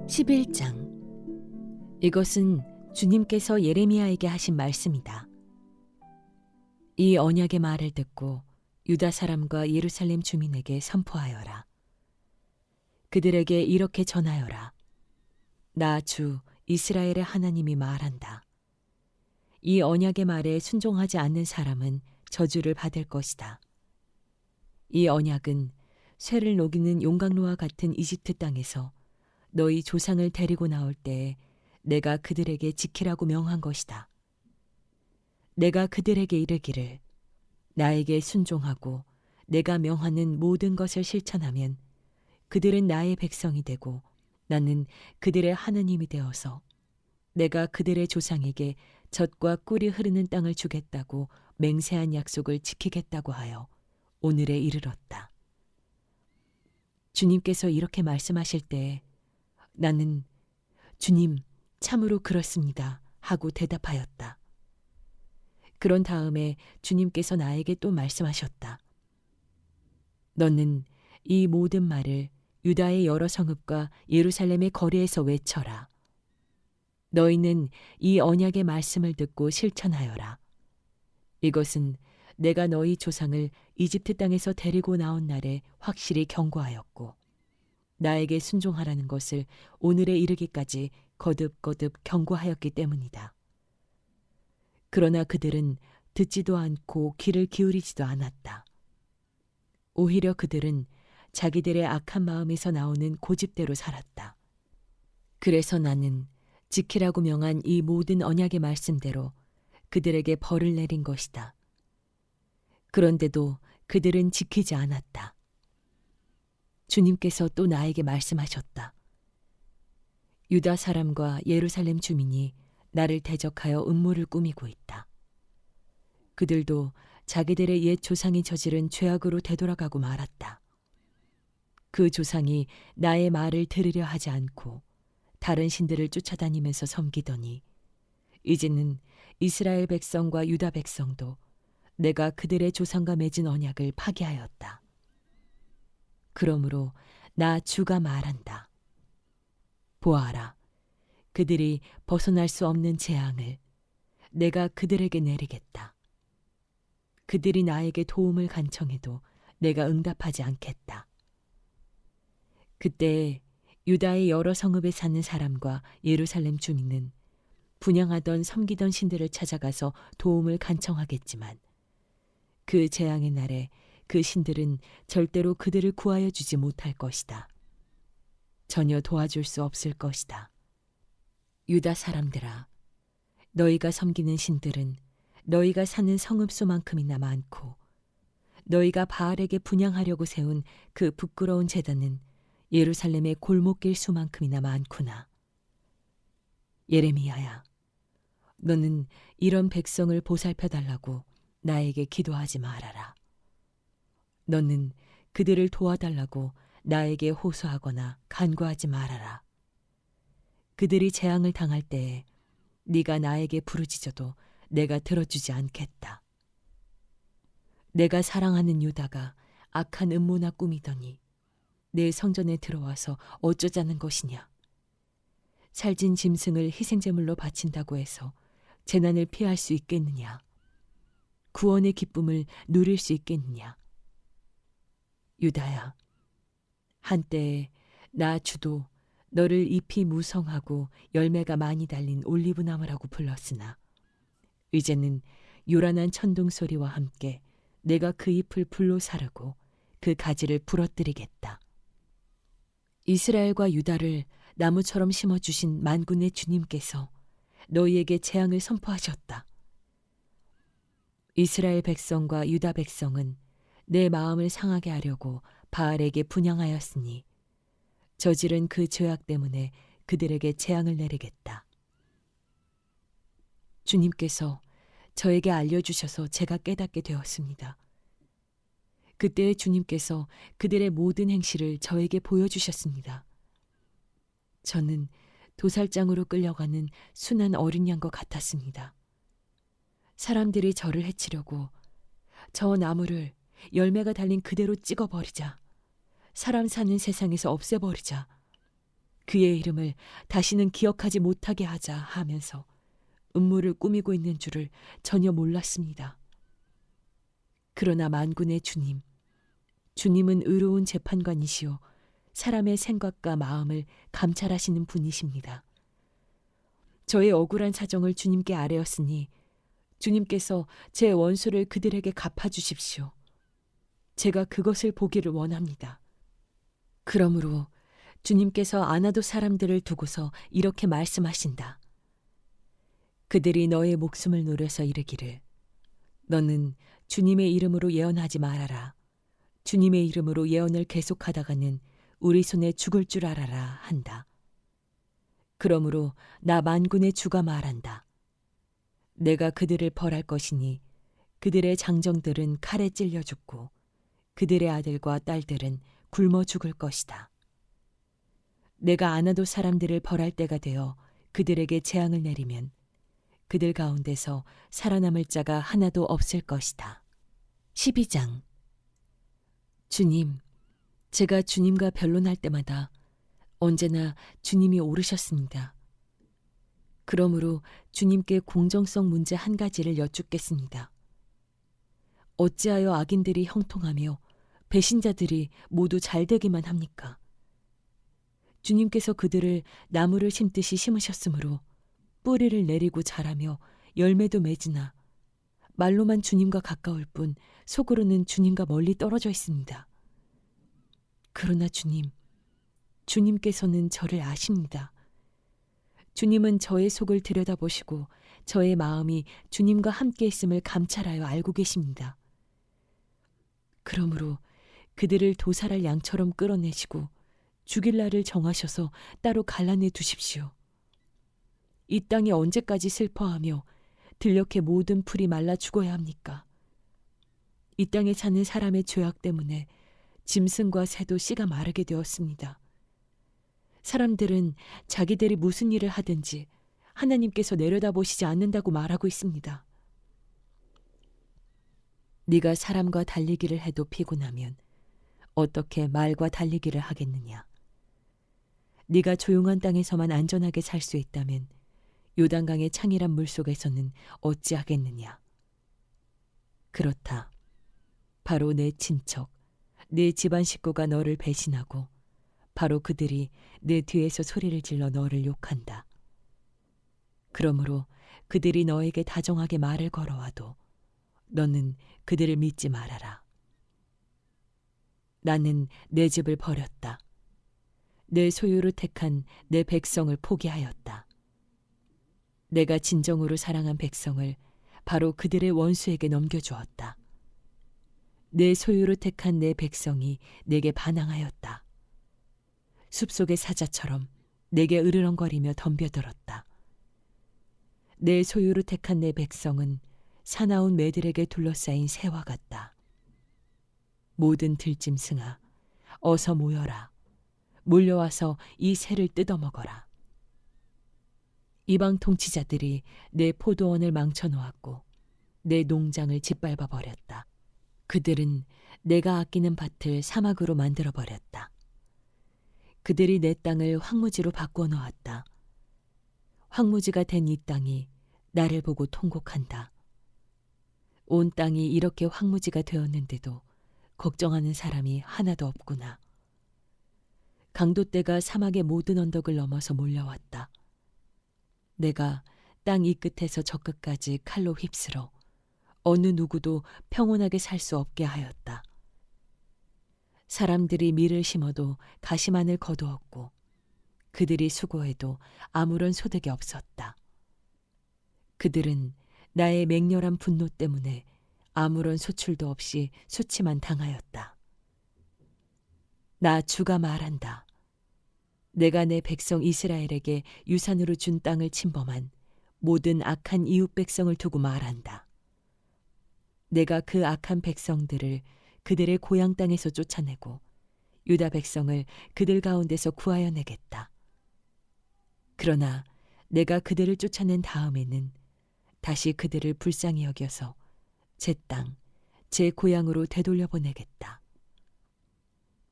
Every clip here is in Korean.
(11장) 이것은 주님께서 예레미야에게 하신 말씀이다. 이 언약의 말을 듣고 유다 사람과 예루살렘 주민에게 선포하여라. 그들에게 이렇게 전하여라. 나 주 이스라엘의 하나님이 말한다. 이 언약의 말에 순종하지 않는 사람은 저주를 받을 것이다. 이 언약은 쇠를 녹이는 용광로와 같은 이집트 땅에서 너희 조상을 데리고 나올 때에 내가 그들에게 지키라고 명한 것이다. 내가 그들에게 이르기를 나에게 순종하고 내가 명하는 모든 것을 실천하면 그들은 나의 백성이 되고 나는 그들의 하나님이 되어서 내가 그들의 조상에게 젖과 꿀이 흐르는 땅을 주겠다고 맹세한 약속을 지키겠다고 하여 오늘에 이르렀다. 주님께서 이렇게 말씀하실 때에 나는 주님, 참으로 그렇습니다 하고 대답하였다. 그런 다음에 주님께서 나에게 또 말씀하셨다. 너는 이 모든 말을 유다의 여러 성읍과 예루살렘의 거리에서 외쳐라. 너희는 이 언약의 말씀을 듣고 실천하여라. 이것은 내가 너희 조상을 이집트 땅에서 데리고 나온 날에 확실히 경고하였고 나에게 순종하라는 것을 오늘에 이르기까지 거듭거듭 경고하였기 때문이다. 그러나 그들은 듣지도 않고 귀를 기울이지도 않았다. 오히려 그들은 자기들의 악한 마음에서 나오는 고집대로 살았다. 그래서 나는 지키라고 명한 이 모든 언약의 말씀대로 그들에게 벌을 내린 것이다. 그런데도 그들은 지키지 않았다. 주님께서 또 나에게 말씀하셨다. 유다 사람과 예루살렘 주민이 나를 대적하여 음모를 꾸미고 있다. 그들도 자기들의 옛 조상이 저지른 죄악으로 되돌아가고 말았다. 그 조상이 나의 말을 들으려 하지 않고 다른 신들을 쫓아다니면서 섬기더니 이제는 이스라엘 백성과 유다 백성도 내가 그들의 조상과 맺은 언약을 파기하였다. 그러므로 나 주가 말한다. 보아라, 그들이 벗어날 수 없는 재앙을 내가 그들에게 내리겠다. 그들이 나에게 도움을 간청해도 내가 응답하지 않겠다. 그때 유다의 여러 성읍에 사는 사람과 예루살렘 주민은 분향하던 섬기던 신들을 찾아가서 도움을 간청하겠지만 그 재앙의 날에 그 신들은 절대로 그들을 구하여 주지 못할 것이다. 전혀 도와줄 수 없을 것이다. 유다 사람들아, 너희가 섬기는 신들은 너희가 사는 성읍 수만큼이나 많고 너희가 바알에게 분향하려고 세운 그 부끄러운 제단은 예루살렘의 골목길 수만큼이나 많구나. 예레미야야, 너는 이런 백성을 보살펴달라고 나에게 기도하지 말아라. 너는 그들을 도와달라고 나에게 호소하거나 간구하지 말아라. 그들이 재앙을 당할 때에 네가 나에게 부르짖어도 내가 들어주지 않겠다. 내가 사랑하는 유다가 악한 음모나 꾸미더니 내 성전에 들어와서 어쩌자는 것이냐. 살진 짐승을 희생제물로 바친다고 해서 재난을 피할 수 있겠느냐. 구원의 기쁨을 누릴 수 있겠느냐. 유다야, 한때에 나 주도 너를 잎이 무성하고 열매가 많이 달린 올리브나무라고 불렀으나 이제는 요란한 천둥 소리와 함께 내가 그 잎을 불로 사르고 그 가지를 부러뜨리겠다. 이스라엘과 유다를 나무처럼 심어주신 만군의 주님께서 너희에게 재앙을 선포하셨다. 이스라엘 백성과 유다 백성은 내 마음을 상하게 하려고 바알에게 분향하였으니 저지른 그 죄악 때문에 그들에게 재앙을 내리겠다. 주님께서 저에게 알려주셔서 제가 깨닫게 되었습니다. 그때 주님께서 그들의 모든 행실을 저에게 보여주셨습니다. 저는 도살장으로 끌려가는 순한 어린 양과 같았습니다. 사람들이 저를 해치려고 저 나무를 열매가 달린 그대로 찍어버리자. 사람 사는 세상에서 없애버리자. 그의 이름을 다시는 기억하지 못하게 하자 하면서 음모를 꾸미고 있는 줄을 전혀 몰랐습니다. 그러나 만군의 주님, 주님은 의로운 재판관이시오 사람의 생각과 마음을 감찰하시는 분이십니다. 저의 억울한 사정을 주님께 아뢰었으니 주님께서 제 원수를 그들에게 갚아주십시오. 제가 그것을 보기를 원합니다. 그러므로 주님께서 아나도 사람들을 두고서 이렇게 말씀하신다. 그들이 너의 목숨을 노려서 이르기를 너는 주님의 이름으로 예언하지 말아라. 주님의 이름으로 예언을 계속하다가는 우리 손에 죽을 줄 알아라 한다. 그러므로 나 만군의 주가 말한다. 내가 그들을 벌할 것이니 그들의 장정들은 칼에 찔려 죽고 그들의 아들과 딸들은 굶어 죽을 것이다. 내가 아나도 사람들을 벌할 때가 되어 그들에게 재앙을 내리면 그들 가운데서 살아남을 자가 하나도 없을 것이다. 12장. 주님, 제가 주님과 변론할 때마다 언제나 주님이 옳으셨습니다. 그러므로 주님께 공정성 문제 한 가지를 여쭙겠습니다. 어찌하여 악인들이 형통하며 배신자들이 모두 잘되기만 합니까? 주님께서 그들을 나무를 심듯이 심으셨으므로 뿌리를 내리고 자라며 열매도 맺으나 말로만 주님과 가까울 뿐 속으로는 주님과 멀리 떨어져 있습니다. 그러나 주님, 주님께서는 저를 아십니다. 주님은 저의 속을 들여다보시고 저의 마음이 주님과 함께 있음을 감찰하여 알고 계십니다. 그러므로 그들을 도살할 양처럼 끌어내시고 죽일 날을 정하셔서 따로 갈라내 두십시오. 이 땅이 언제까지 슬퍼하며 들녘의 모든 풀이 말라 죽어야 합니까? 이 땅에 사는 사람의 죄악 때문에 짐승과 새도 씨가 마르게 되었습니다. 사람들은 자기들이 무슨 일을 하든지 하나님께서 내려다보시지 않는다고 말하고 있습니다. 네가 사람과 달리기를 해도 피곤하면 어떻게 말과 달리기를 하겠느냐? 네가 조용한 땅에서만 안전하게 살 수 있다면 요단강의 창이란 물속에서는 어찌하겠느냐? 그렇다. 바로 내 친척, 내 집안 식구가 너를 배신하고 바로 그들이 내 뒤에서 소리를 질러 너를 욕한다. 그러므로 그들이 너에게 다정하게 말을 걸어와도 너는 그들을 믿지 말아라. 나는 내 집을 버렸다. 내 소유로 택한 내 백성을 포기하였다. 내가 진정으로 사랑한 백성을 바로 그들의 원수에게 넘겨주었다. 내 소유로 택한 내 백성이 내게 반항하였다. 숲속의 사자처럼 내게 으르렁거리며 덤벼들었다. 내 소유로 택한 내 백성은 사나운 매들에게 둘러싸인 새와 같다. 모든 들짐승아, 어서 모여라. 몰려와서 이 새를 뜯어먹어라. 이방 통치자들이 내 포도원을 망쳐놓았고 내 농장을 짓밟아 버렸다. 그들은 내가 아끼는 밭을 사막으로 만들어버렸다. 그들이 내 땅을 황무지로 바꾸어 놓았다. 황무지가 된 이 땅이 나를 보고 통곡한다. 온 땅이 이렇게 황무지가 되었는데도 걱정하는 사람이 하나도 없구나. 강도떼가 사막의 모든 언덕을 넘어서 몰려왔다. 내가 땅 이 끝에서 저 끝까지 칼로 휩쓸어 어느 누구도 평온하게 살 수 없게 하였다. 사람들이 밀을 심어도 가시만을 거두었고 그들이 수고해도 아무런 소득이 없었다. 그들은 나의 맹렬한 분노 때문에 아무런 소출도 없이 수치만 당하였다. 나 주가 말한다. 내가 내 백성 이스라엘에게 유산으로 준 땅을 침범한 모든 악한 이웃 백성을 두고 말한다. 내가 그 악한 백성들을 그들의 고향 땅에서 쫓아내고 유다 백성을 그들 가운데서 구하여 내겠다. 그러나 내가 그들을 쫓아낸 다음에는 다시 그들을 불쌍히 여겨서 제 땅, 제 고향으로 되돌려 보내겠다.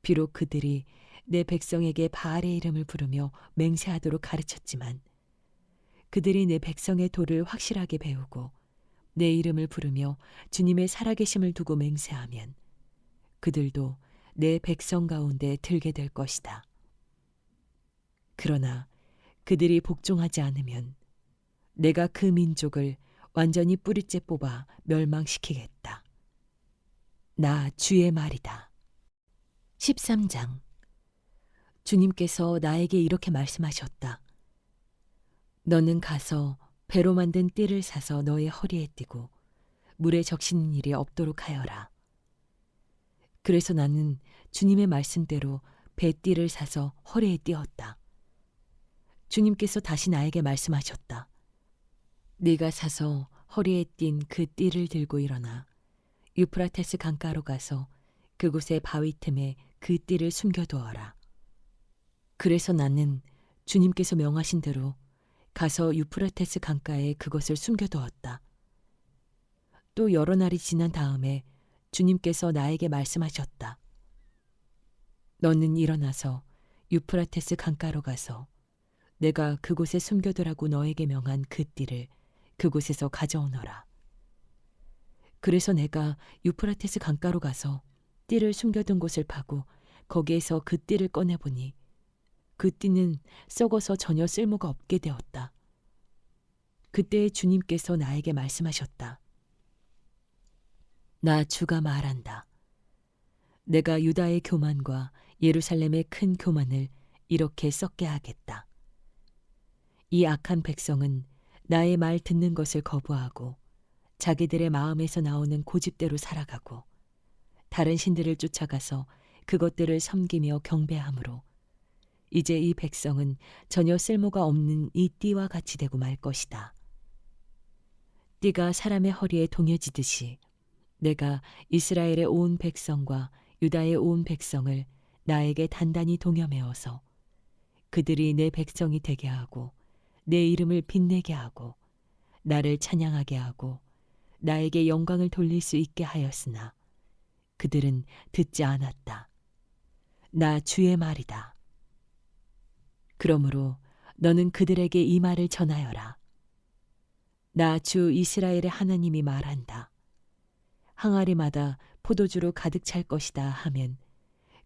비록 그들이 내 백성에게 바알의 이름을 부르며 맹세하도록 가르쳤지만 그들이 내 백성의 도를 확실하게 배우고 내 이름을 부르며 주님의 살아계심을 두고 맹세하면 그들도 내 백성 가운데 들게 될 것이다. 그러나 그들이 복종하지 않으면 내가 그 민족을 완전히 뿌리째 뽑아 멸망시키겠다. 나 주의 말이다. 13장. 주님께서 나에게 이렇게 말씀하셨다. 너는 가서 배로 만든 띠를 사서 너의 허리에 띠고 물에 적시는 일이 없도록 하여라. 그래서 나는 주님의 말씀대로 배띠를 사서 허리에 띠었다. 주님께서 다시 나에게 말씀하셨다. 네가 사서 허리에 띈 그 띠를 들고 일어나 유프라테스 강가로 가서 그곳의 바위 틈에 그 띠를 숨겨두어라. 그래서 나는 주님께서 명하신 대로 가서 유프라테스 강가에 그것을 숨겨두었다. 또 여러 날이 지난 다음에 주님께서 나에게 말씀하셨다. 너는 일어나서 유프라테스 강가로 가서 내가 그곳에 숨겨두라고 너에게 명한 그 띠를 그곳에서 가져오너라. 그래서 내가 유프라테스 강가로 가서 띠를 숨겨둔 곳을 파고 거기에서 그 띠를 꺼내보니 그 띠는 썩어서 전혀 쓸모가 없게 되었다. 그때 주님께서 나에게 말씀하셨다. 나 주가 말한다. 내가 유다의 교만과 예루살렘의 큰 교만을 이렇게 썩게 하겠다. 이 악한 백성은 나의 말 듣는 것을 거부하고 자기들의 마음에서 나오는 고집대로 살아가고 다른 신들을 쫓아가서 그것들을 섬기며 경배하므로 이제 이 백성은 전혀 쓸모가 없는 이 띠와 같이 되고 말 것이다. 띠가 사람의 허리에 동여지듯이 내가 이스라엘의 온 백성과 유다의 온 백성을 나에게 단단히 동여매어서 그들이 내 백성이 되게 하고 내 이름을 빛내게 하고 나를 찬양하게 하고 나에게 영광을 돌릴 수 있게 하였으나 그들은 듣지 않았다. 나 주의 말이다. 그러므로 너는 그들에게 이 말을 전하여라. 나 주 이스라엘의 하나님이 말한다. 항아리마다 포도주로 가득 찰 것이다 하면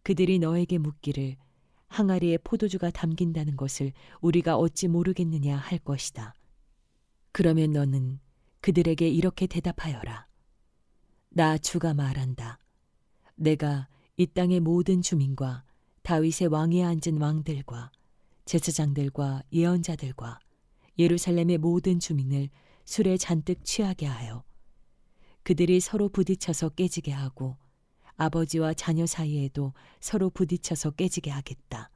그들이 너에게 묻기를 항아리에 포도주가 담긴다는 것을 우리가 어찌 모르겠느냐 할 것이다. 그러면 너는 그들에게 이렇게 대답하여라. 나 주가 말한다. 내가 이 땅의 모든 주민과 다윗의 왕위에 앉은 왕들과 제사장들과 예언자들과 예루살렘의 모든 주민을 술에 잔뜩 취하게 하여 그들이 서로 부딪혀서 깨지게 하고 아버지와 자녀 사이에도 서로 부딪혀서 깨지게 하겠다.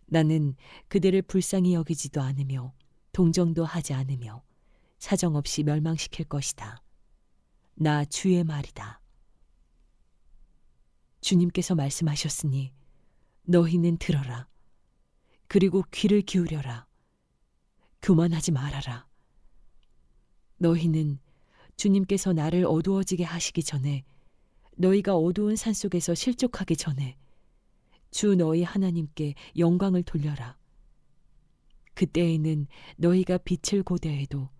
나는 그들을 불쌍히 여기지도 않으며 동정도 하지 않으며 사정없이 멸망시킬 것이다. 나 주의 말이다. 주님께서 말씀하셨으니 너희는 들어라. 그리고 귀를 기울여라. 교만하지 말아라. 너희는 주님께서 나를 어두워지게 하시기 전에 너희가 어두운 산속에서 실족하기 전에 주 너희 하나님께 영광을 돌려라. 그때에는 너희가 빛을 고대해도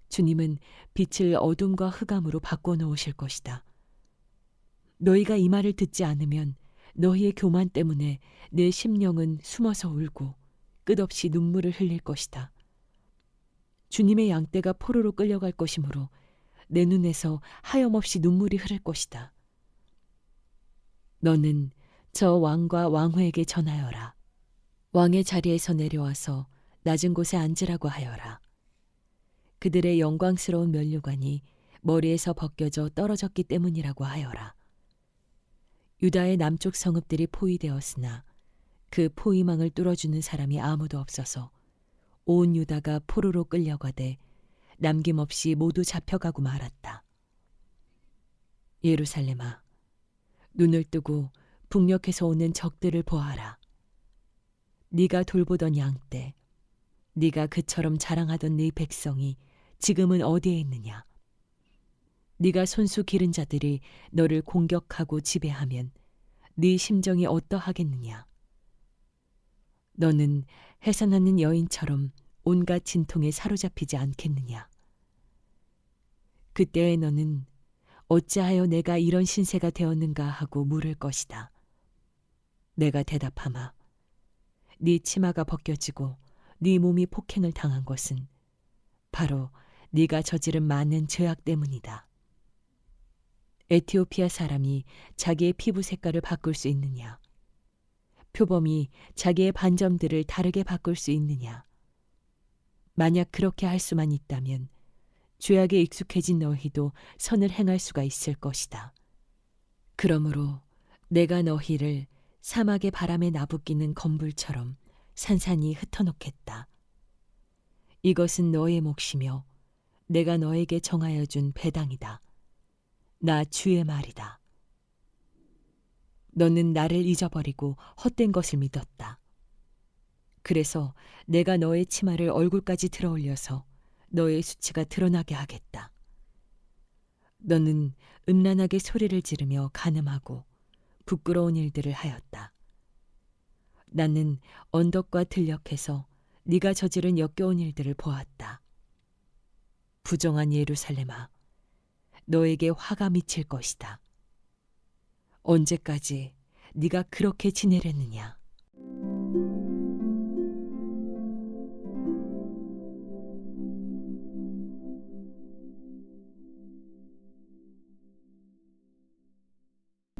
주님은 빛을 어둠과 흑암으로 바꿔놓으실 것이다. 너희가 이 말을 듣지 않으면 너희의 교만 때문에 내 심령은 숨어서 울고 끝없이 눈물을 흘릴 것이다. 주님의 양떼가 포로로 끌려갈 것이므로 내 눈에서 하염없이 눈물이 흐를 것이다. 너는 저 왕과 왕후에게 전하여라. 왕의 자리에서 내려와서 낮은 곳에 앉으라고 하여라. 그들의 영광스러운 면류관이 머리에서 벗겨져 떨어졌기 때문이라고 하여라. 유다의 남쪽 성읍들이 포위되었으나 그 포위망을 뚫어주는 사람이 아무도 없어서 온 유다가 포로로 끌려가되 남김없이 모두 잡혀가고 말았다. 예루살렘아, 눈을 뜨고 북녘에서 오는 적들을 보아라. 네가 돌보던 양떼, 네가 그처럼 자랑하던 네 백성이 지금은 어디에 있느냐? 네가 손수 기른 자들이 너를 공격하고 지배하면 네 심정이 어떠하겠느냐? 너는 해산하는 여인처럼 온갖 진통에 사로잡히지 않겠느냐? 그때에 너는 어찌하여 내가 이런 신세가 되었는가 하고 물을 것이다. 내가 대답하마. 네 치마가 벗겨지고 네 몸이 폭행을 당한 것은 바로 네가 저지른 많은 죄악 때문이다. 에티오피아 사람이 자기의 피부 색깔을 바꿀 수 있느냐? 표범이 자기의 반점들을 다르게 바꿀 수 있느냐? 만약 그렇게 할 수만 있다면 죄악에 익숙해진 너희도 선을 행할 수가 있을 것이다. 그러므로 내가 너희를 사막의 바람에 나부끼는 건불처럼 산산이 흩어놓겠다. 이것은 너의 몫이며 내가 너에게 정하여 준 배당이다. 나 주의 말이다. 너는 나를 잊어버리고 헛된 것을 믿었다. 그래서 내가 너의 치마를 얼굴까지 들어올려서 너의 수치가 드러나게 하겠다. 너는 음란하게 소리를 지르며 간음하고 부끄러운 일들을 하였다. 나는 언덕과 들녘에서 네가 저지른 역겨운 일들을 보았다. 부정한 예루살렘아, 너에게 화가 미칠 것이다. 언제까지 네가 그렇게 지내려느냐?